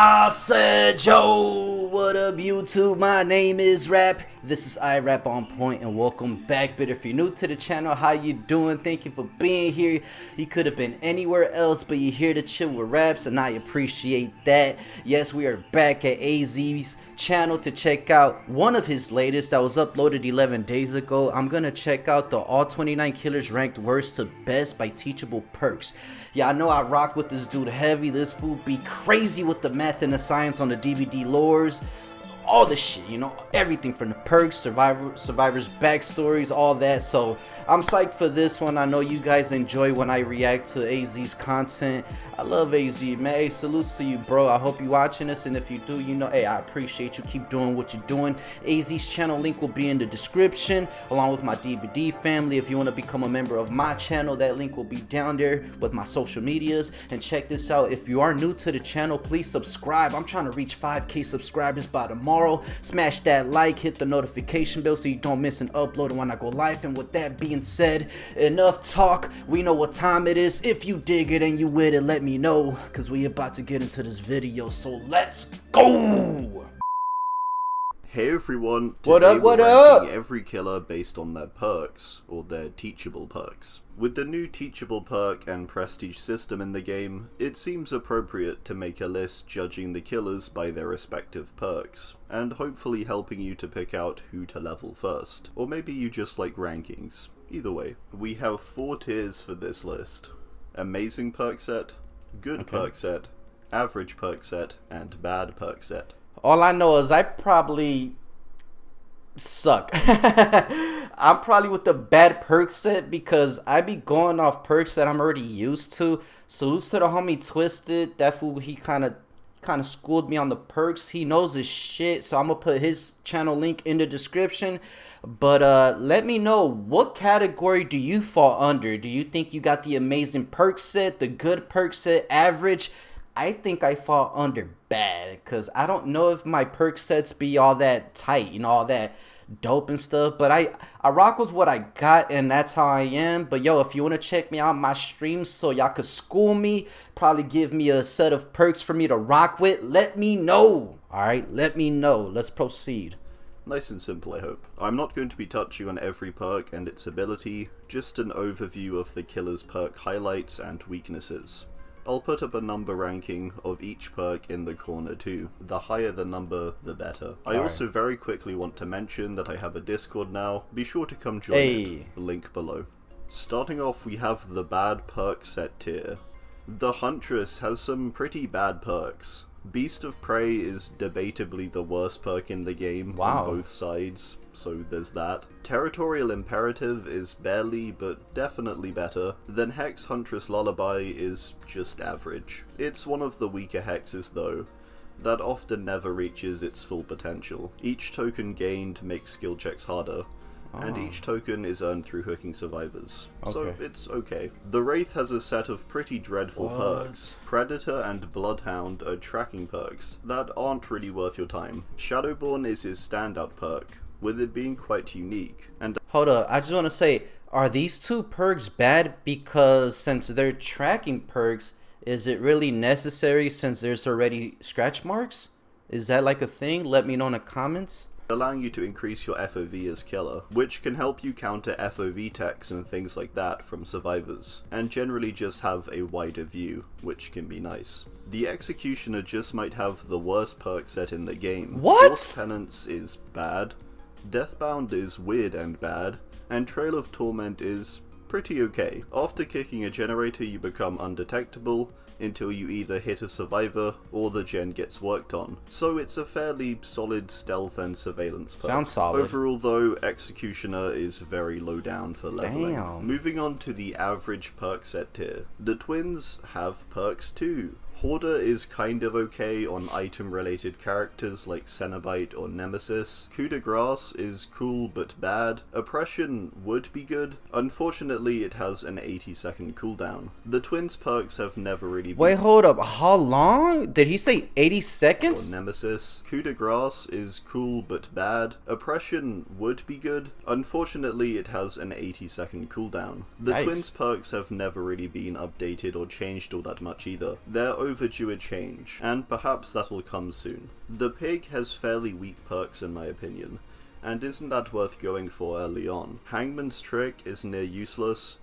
I said, yo, what up YouTube? My name is Raap. This is Raap on Point, and welcome back. But if you're new to the channel, how you doing? Thank you for being here. You could have been anywhere else, but you're here to chill with Raps, and I appreciate that. Yes, we are back at AZ's channel to check out one of his latest that was uploaded 11 days ago. I'm gonna check out the all 29 killers ranked worst to best by Teachable perks. Yeah, I know I rock with this dude heavy. This fool be crazy with the math and the science on the DBD lores. All the shit, you know, everything from the perks, survivors backstories, all that. So I'm psyched for this one. I know you guys enjoy when I react to AZ's content. I love AZ, man. Hey, salutes to you, bro. I hope you watching this, and if you do, you know, hey, I appreciate you. Keep doing what you're doing. AZ's channel link will be in the description, along with my DBD family. If you want to become a member of my channel, that link will be down there with my social medias. And check this out, if you are new to the channel, please subscribe. I'm trying to reach 5K subscribers by tomorrow. Smash that like, hit the notification bell so you don't miss an upload when I go live. And with that being said, enough talk. We know what time it is. If you dig it and you with it, let me know, because we about to get into this video. So let's go. Hey everyone, what up, what ranking up? Every killer based on their perks, or their teachable perks. With the new teachable perk and prestige system in the game, it seems appropriate to make a list judging the killers by their respective perks, and hopefully helping you to pick out who to level first. Or maybe you just like rankings. Either way, we have 4 tiers for this list. Amazing perk set, good perk set, average perk set, and bad perk set. All I know is I probably suck. I'm probably with the bad perk set because I be going off perks that I'm already used to. Salutes to the homie Twisted. That fool, he kind of schooled me on the perks. He knows his shit, so I'm gonna put his channel link in the description. But let me know, what category do you fall under? Do you think you got the amazing perk set, the good perk set, average? I think I fall under bad, because I don't know if my perk sets be all that tight, you know, all that dope and stuff. But I rock with what I got, and that's how I am. But yo, if you want to check me out my streams so y'all could school me, probably give me a set of perks for me to rock with, let me know. Alright, let me know. Let's proceed. Nice and simple, I hope. I'm not going to be touching on every perk and its ability, just an overview of the killer's perk highlights and weaknesses. I'll put up a number ranking of each perk in the corner too. The higher the number, the better. I also very quickly want to mention that I have a Discord now. Be sure to come join it. Link below. Starting off, we have the bad perk set tier. The Huntress has some pretty bad perks. Beast of Prey is debatably the worst perk in the game on both sides, so there's that. Territorial Imperative is barely but definitely better. Then Hex Huntress Lullaby is just average. It's one of the weaker hexes though, that often never reaches its full potential. Each token gained makes skill checks harder, and each token is earned through hooking survivors, so it's okay. The Wraith has a set of pretty dreadful perks. Predator and Bloodhound are tracking perks that aren't really worth your time. Shadowborn is his standout perk, with it being quite unique. And hold up, I just want to say, are these two perks bad because since they're tracking perks, is it really necessary since there's already scratch marks? Is that like a thing? Let me know in the comments. Allowing you to increase your FOV as killer, which can help you counter FOV techs and things like that from survivors, and generally just have a wider view, which can be nice. The Executioner just might have the worst perk set in the game. Force Penance is bad, Deathbound is weird and bad, and Trail of Torment is pretty okay. After kicking a generator, you become undetectable until you either hit a survivor or the gen gets worked on. So it's a fairly solid stealth and surveillance perk. Sounds solid. Overall though, Executioner is very low down for leveling. Moving on to the average perk set tier. The Twins have perks too. Hoarder is kind of okay on item-related characters like Cenobite or Nemesis. Coup de Grace is cool but bad. Oppression would be good. Unfortunately, it has an 80-second cooldown. The Twins perks have never really been... Wait, hold up. How long? Did he say 80 seconds? Or Nemesis. Coup de Grace is cool but bad. Oppression would be good. Unfortunately, it has an 80-second cooldown. The Twins perks have never really been updated or changed all that much either. They're overdue a change, and perhaps that'll come soon. The pig has fairly weak perks in my opinion, and isn't that worth going for early on. Hangman's trick is near useless,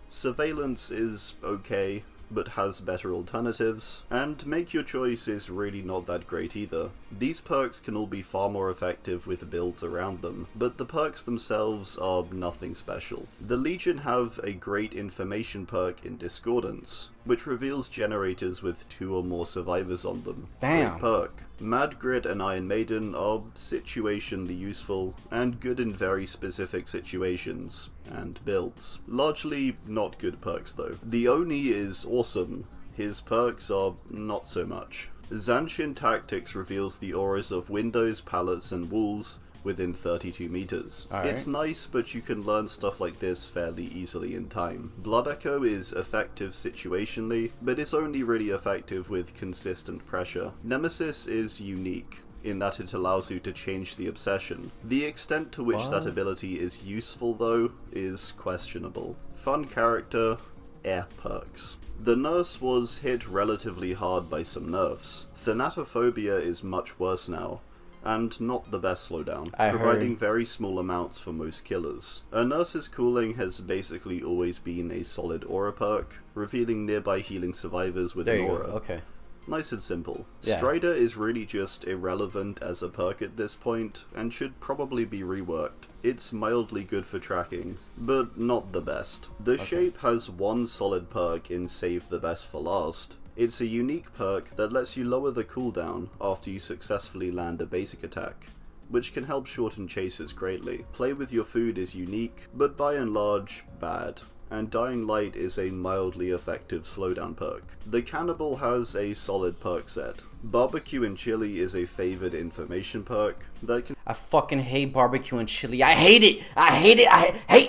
surveillance is okay, but has better alternatives, and make your choice is really not that great either. These perks can all be far more effective with builds around them, but the perks themselves are nothing special. The Legion have a great information perk in Discordance, which reveals generators with 2 or more survivors on them. Damn. Great perk. Mad Grit and Iron Maiden are situationally useful, and good in very specific situations and builds. Largely not good perks though. The Oni is awesome, his perks are not so much. Zanshin Tactics reveals the auras of windows, pallets and walls within 32 meters. It's nice, but you can learn stuff like this fairly easily in time. Blood Echo is effective situationally, but it's only really effective with consistent pressure. Nemesis is unique, in that it allows you to change the obsession. The extent to which that ability is useful though is questionable. Fun character, air perks. The nurse was hit relatively hard by some nerfs. Thanatophobia is much worse now, and not the best slowdown, providing very small amounts for most killers. A nurse's cooling has basically always been a solid aura perk, revealing nearby healing survivors with an aura. Okay. Nice and simple. Yeah. Strider is really just irrelevant as a perk at this point, and should probably be reworked. It's mildly good for tracking, but not the best. The Shape has one solid perk in Save the Best for Last. It's a unique perk that lets you lower the cooldown after you successfully land a basic attack, which can help shorten chases greatly. Play with your food is unique, but by and large, bad. And Dying Light is a mildly effective slowdown perk. The Cannibal has a solid perk set. Barbecue and Chili is a favored information perk that can... I fucking hate barbecue and chili. I hate it. I hate it. I hate.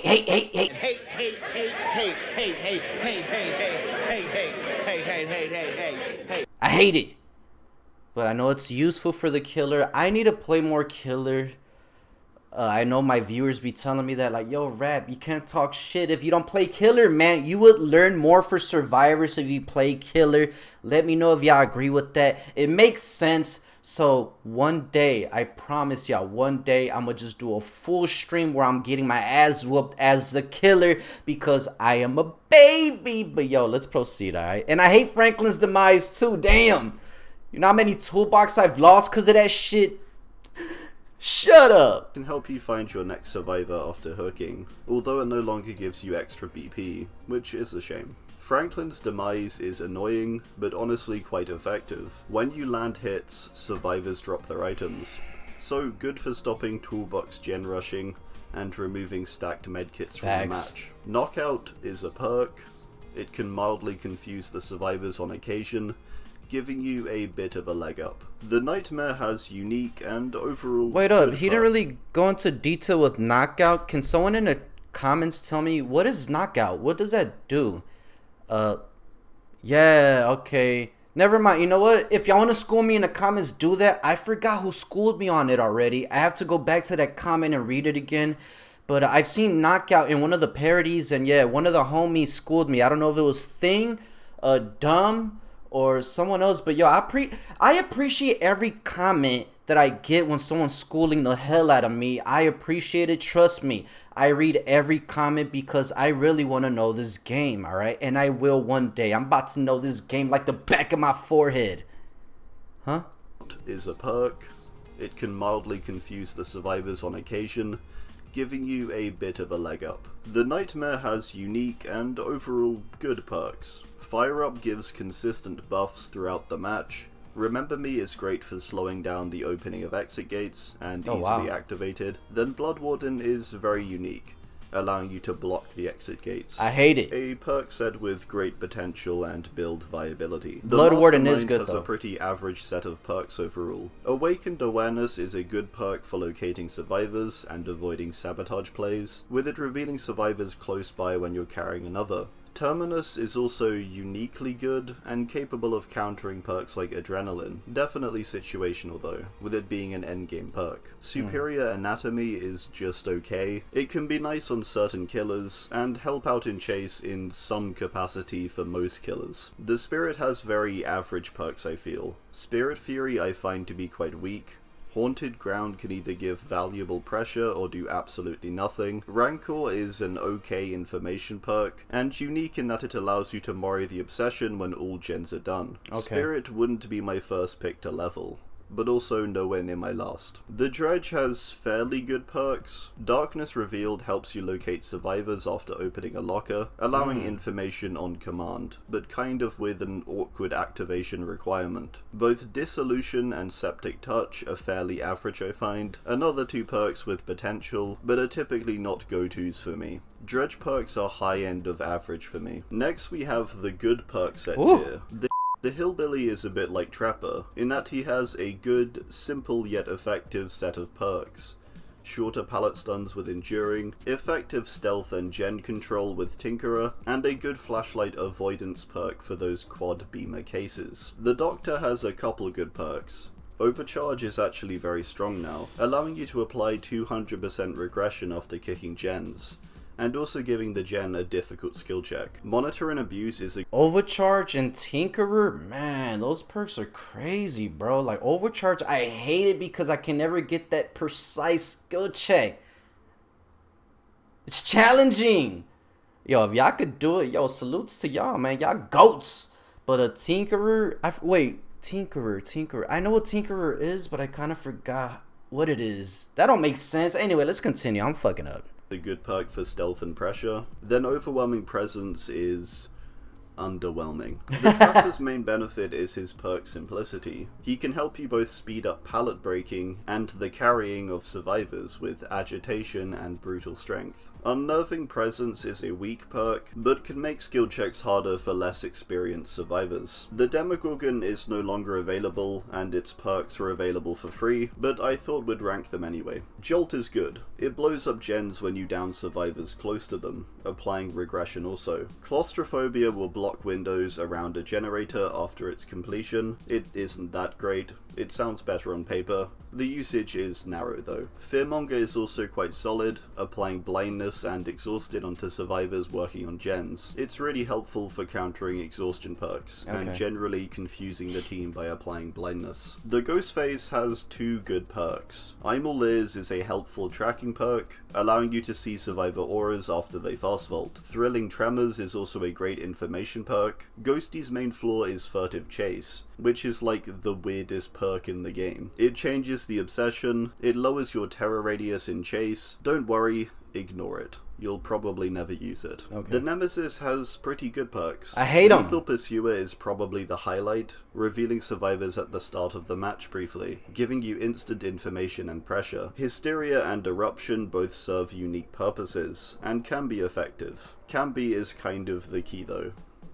I hate it. But I know it's useful for the killer. I need to play more killer. I know my viewers be telling me that, like, yo, Rap, you can't talk shit if you don't play killer, man. You would learn more for survivors if you play killer. Let me know if y'all agree with that. It makes sense. So one day, I promise y'all, one day I'm gonna just do a full stream where I'm getting my ass whooped as the killer because I am a baby. But yo, let's proceed, alright? And I hate Franklin's demise too, damn. You know how many toolbox I've lost because of that shit? Shut up! Can help you find your next survivor after hooking, although it no longer gives you extra BP, which is a shame. Franklin's demise is annoying, but honestly quite effective. When you land hits, survivors drop their items, so good for stopping toolbox gen rushing and removing stacked medkits from the match. Knockout is a perk. It can mildly confuse the survivors on occasion, giving you a bit of a leg up. The Nightmare has unique and overall... Wait up, he didn't really go into detail with Knockout. Can someone in the comments tell me, what is Knockout? What does that do? Yeah, okay. Never mind, you know what? If y'all want to school me in the comments, do that. I forgot who schooled me on it already. I have to go back to that comment and read it again. But I've seen Knockout in one of the parodies, and yeah, one of the homies schooled me. I don't know if it was Thing, Dumb, or someone else, but yo, I appreciate every comment that I get when someone's schooling the hell out of me. I appreciate it, trust me. I read every comment because I really want to know this game, alright? And I will one day. I'm about to know this game like the back of my forehead. Huh? Is a perk. It can mildly confuse the survivors on occasion, giving you a bit of a leg up. The Nightmare has unique and overall good perks. Fire Up gives consistent buffs throughout the match. Remember Me is great for slowing down the opening of exit gates and easily activated. Then Blood Warden is very unique, allowing you to block the exit gates. I hate it. A perk set with great potential and build viability. Blood Warden is good though. Has a pretty average set of perks overall. Awakened Awareness is a good perk for locating survivors and avoiding sabotage plays, with it revealing survivors close by when you're carrying another. Terminus is also uniquely good and capable of countering perks like Adrenaline. Definitely situational though, with it being an endgame perk. Superior Anatomy is just okay. It can be nice on certain killers, and help out in chase in some capacity for most killers. The Spirit has very average perks, I feel. Spirit Fury I find to be quite weak. Haunted Ground can either give valuable pressure or do absolutely nothing. Rancor is an okay information perk, and unique in that it allows you to Mori the Obsession when all gens are done. Okay. Spirit wouldn't be my first pick to level, but also nowhere near my last. The Dredge has fairly good perks. Darkness Revealed helps you locate survivors after opening a locker, allowing information on command, but kind of with an awkward activation requirement. Both Dissolution and Septic Touch are fairly average, I find. Another two perks with potential, but are typically not go-tos for me. Dredge perks are high end of average for me. Next we have the good perk set tier. The Hillbilly is a bit like Trapper, in that he has a good, simple yet effective set of perks. Shorter pallet stuns with Enduring, effective stealth and gen control with Tinkerer, and a good flashlight avoidance perk for those quad beamer cases. The Doctor has a couple good perks. Overcharge is actually very strong now, allowing you to apply 200% regression after kicking gens, and also giving the gen a difficult skill check. Monitor and Abuse is a Overcharge and Tinkerer, man, those perks are crazy, bro. Like Overcharge, I hate it because I can never get that precise skill check. It's challenging. Yo, if y'all could do it, yo, salutes to y'all, man. Y'all goats. But a Tinkerer, Tinkerer. I know what Tinkerer is, but I kind of forgot what it is. That don't make sense. Anyway, let's continue. I'm fucking up. A good perk for stealth and pressure. Then Overwhelming Presence is underwhelming. The Trapper's main benefit is his perk Simplicity. He can help you both speed up pallet breaking and the carrying of survivors with Agitation and Brutal Strength. Unnerving Presence is a weak perk, but can make skill checks harder for less experienced survivors. The Demogorgon is no longer available, and its perks are available for free, but I thought we'd rank them anyway. Jolt is good. It blows up gens when you down survivors close to them, applying regression also. Claustrophobia will block windows around a generator after its completion. It isn't that great. It sounds better on paper. The usage is narrow though. Fearmonger is also quite solid, applying blindness and exhausted onto survivors working on gens. It's really helpful for countering exhaustion perks, and generally confusing the team by applying blindness. The Ghost Phase has two good perks. I'm All Ears is a helpful tracking perk, allowing you to see survivor auras after they fast vault. Thrilling Tremors is also a great information perk. Ghosty's main flaw is Furtive Chase, which is like the weirdest perk in the game. It changes the obsession, it lowers your terror radius in chase. Don't worry, ignore it. You'll probably never use it. The Nemesis has pretty good perks. I hate them. Lethal Pursuer is probably the highlight, revealing survivors at the start of the match briefly, giving you instant information and pressure. Hysteria and Eruption both serve unique purposes, and can be effective. Can be is kind of the key though.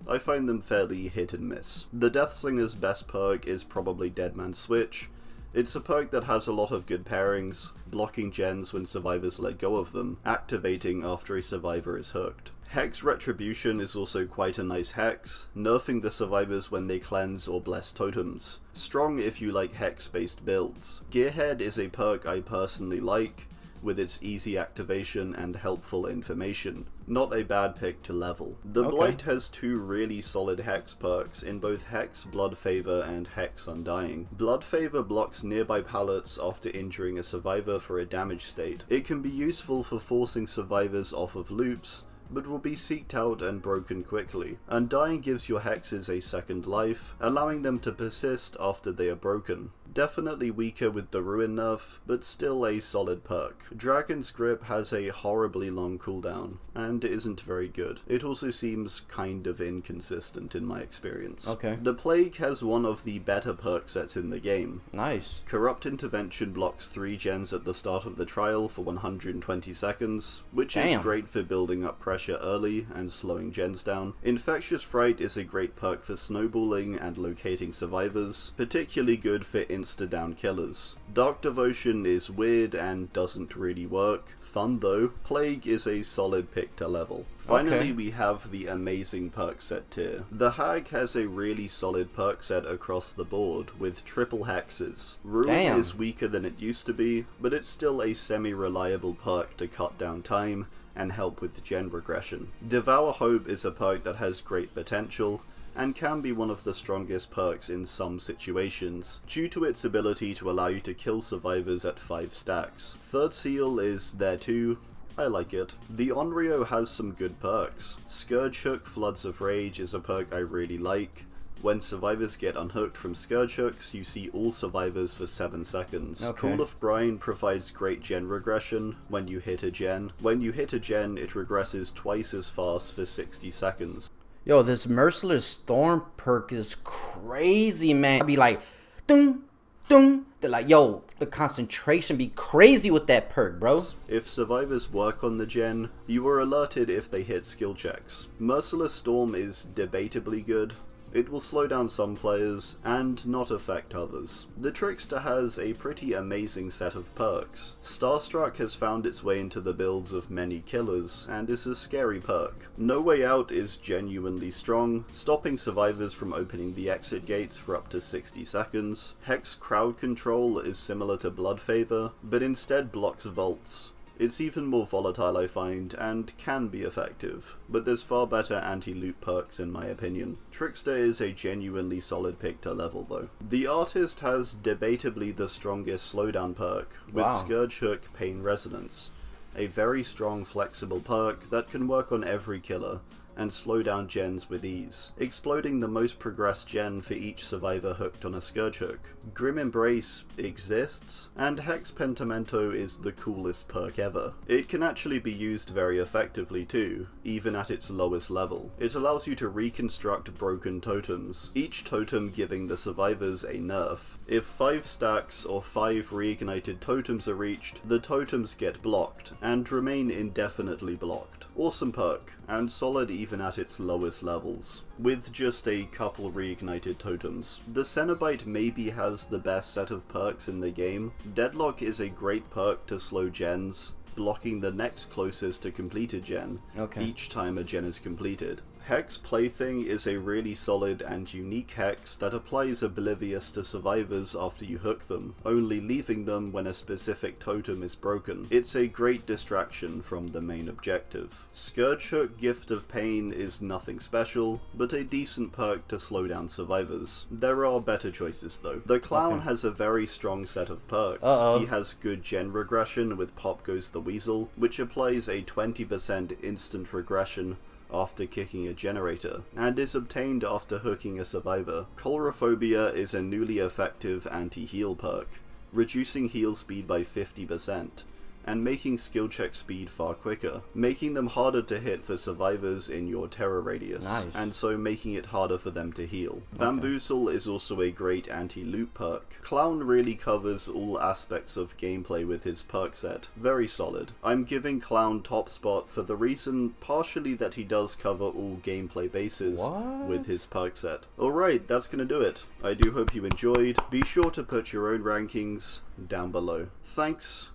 I find them fairly hit and miss. The Deathslinger's best perk is probably Dead Man's Switch. It's a perk that has a lot of good pairings, blocking gens when survivors let go of them, activating after a survivor is hooked. Hex Retribution is also quite a nice hex, nerfing the survivors when they cleanse or bless totems. Strong if you like hex-based builds. Gearhead is a perk I personally like, with its easy activation and helpful information. Not a bad pick to level. The Blight has two really solid Hex perks in both Hex Blood Favor and Hex Undying. Blood Favor blocks nearby pallets after injuring a survivor for a damage state. It can be useful for forcing survivors off of loops, but will be seeked out and broken quickly. Undying gives your hexes a second life, allowing them to persist after they are broken. Definitely weaker with the Ruin nerf, but still a solid perk. Dragon's Grip has a horribly long cooldown, and isn't very good. It also seems kind of inconsistent in my experience. The Plague has one of the better perk sets in the game. Nice. Corrupt Intervention blocks 3 gens at the start of the trial for 120 seconds, which is great for building up pressure pressure early and slowing gens down. Infectious Fright is a great perk for snowballing and locating survivors, particularly good for insta-down killers. Dark Devotion is weird and doesn't really work. Fun though. Plague is a solid pick to level. Finally, we have the amazing perk set tier. The Hag has a really solid perk set across the board, with triple hexes. Ruin is weaker than it used to be, but it's still a semi-reliable perk to cut down time and help with gen regression. Devour Hope is a perk that has great potential, and can be one of the strongest perks in some situations, due to its ability to allow you to kill survivors at 5 stacks. Third Seal is there too. I like it. The Onryo has some good perks. Scourge Hook Floods of Rage is a perk I really like. When survivors get unhooked from Scourge Hooks, you see all survivors for 7 seconds. Call of Brine provides great gen regression when you hit a gen. When you hit a gen, it regresses twice as fast for 60 seconds. Yo, this Merciless Storm perk is crazy, man. I'd be like, dun, dun. They're like, yo, the concentration be crazy with that perk, bro. If survivors work on the gen, you are alerted if they hit skill checks. Merciless Storm is debatably good. It will slow down some players, and not affect others. The Trickster has a pretty amazing set of perks. Starstruck has found its way into the builds of many killers, and is a scary perk. No Way Out is genuinely strong, stopping survivors from opening the exit gates for up to 60 seconds. Hex Crowd Control is similar to Blood Favor, but instead blocks vaults. It's even more volatile, I find, and can be effective, but there's far better anti-loot perks in my opinion. Trickster is a genuinely solid pick to level though. The Artist has debatably the strongest slowdown perk, with Scourge Hook Pain Resonance, a very strong flexible perk that can work on every killer, and slow down gens with ease, exploding the most progressed gen for each survivor hooked on a Scourge Hook. Grim Embrace exists, and Hex Pentimento is the coolest perk ever. It can actually be used very effectively too, even at its lowest level. It allows you to reconstruct broken totems, each totem giving the survivors a nerf. If 5 stacks or 5 reignited totems are reached, the totems get blocked, and remain indefinitely blocked. Awesome perk, and solid even at its lowest levels, with just a couple reignited totems. The Cenobite maybe has the best set of perks in the game. Deadlock is a great perk to slow gens, blocking the next closest to completed gen each time a gen is completed. Hex Plaything is a really solid and unique hex that applies Oblivious to survivors after you hook them, only leaving them when a specific totem is broken. It's a great distraction from the main objective. Scourge Hook Gift of Pain is nothing special, but a decent perk to slow down survivors. There are better choices though. The Clown has a very strong set of perks. He has good gen regression with Pop Goes the Weasel, which applies a 20% instant regression after kicking a generator, and is obtained after hooking a survivor. Chlorophobia is a newly effective anti-heal perk, reducing heal speed by 50%, and making skill check speed far quicker, making them harder to hit for survivors in your terror radius, and so making it harder for them to heal. Bamboozle is also a great anti-loot perk. Clown really covers all aspects of gameplay with his perk set. Very solid. I'm giving Clown top spot for the reason partially that he does cover all gameplay bases with his perk set. Alright, that's gonna do it. I do hope you enjoyed. Be sure to put your own rankings down below. Thanks,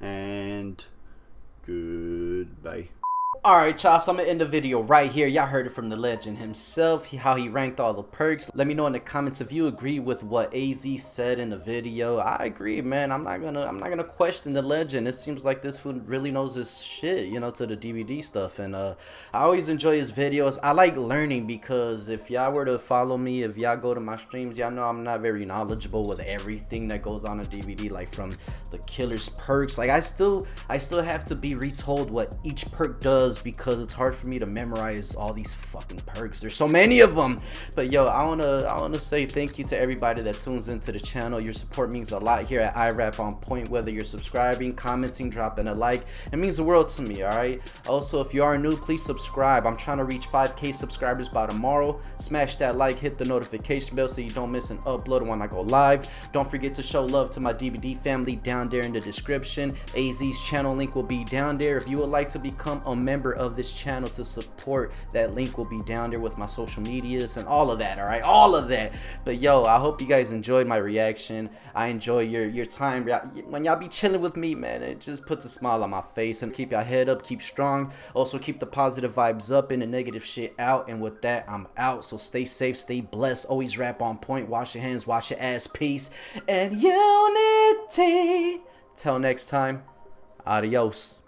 and goodbye. Alright, y'all, so I'm gonna end the video right here. Y'all heard it from the legend himself, how he ranked all the perks. Let me know in the comments if you agree with what AZ said in the video. I agree, man. I'm not gonna question the legend. It seems like this fool really knows his shit, you know, to the DBD stuff. And I always enjoy his videos. I like learning, because if y'all were to follow me, if y'all go to my streams, y'all know I'm not very knowledgeable with everything that goes on in DBD, like from the killer's perks. Like I still have to be retold what each perk does, because it's hard for me to memorize all these fucking perks. There's so many of them. But yo, I wanna say thank you to everybody that tunes into the channel. Your support means a lot here at iRap On Point. Whether you're subscribing, commenting, dropping a like, it means the world to me. All right, also, if you are new, please subscribe. I'm trying to reach 5K subscribers by tomorrow. Smash that like, hit the notification bell so you don't miss an upload when I go live. Don't forget to show love to my DBD family down there in the description. AZ's channel link will be down there. If you would like to become a member member of this channel to support. That link will be down there with my social medias and all of that, all right? All of that. But yo, I hope you guys enjoyed my reaction. I enjoy your time. When y'all be chilling with me, man, it just puts a smile on my face. And keep your head up, keep strong. Also keep the positive vibes up and the negative shit out. And with that, I'm out. So stay safe, stay blessed, always rap on point, wash your hands, wash your ass, peace and unity. Till next time, adios.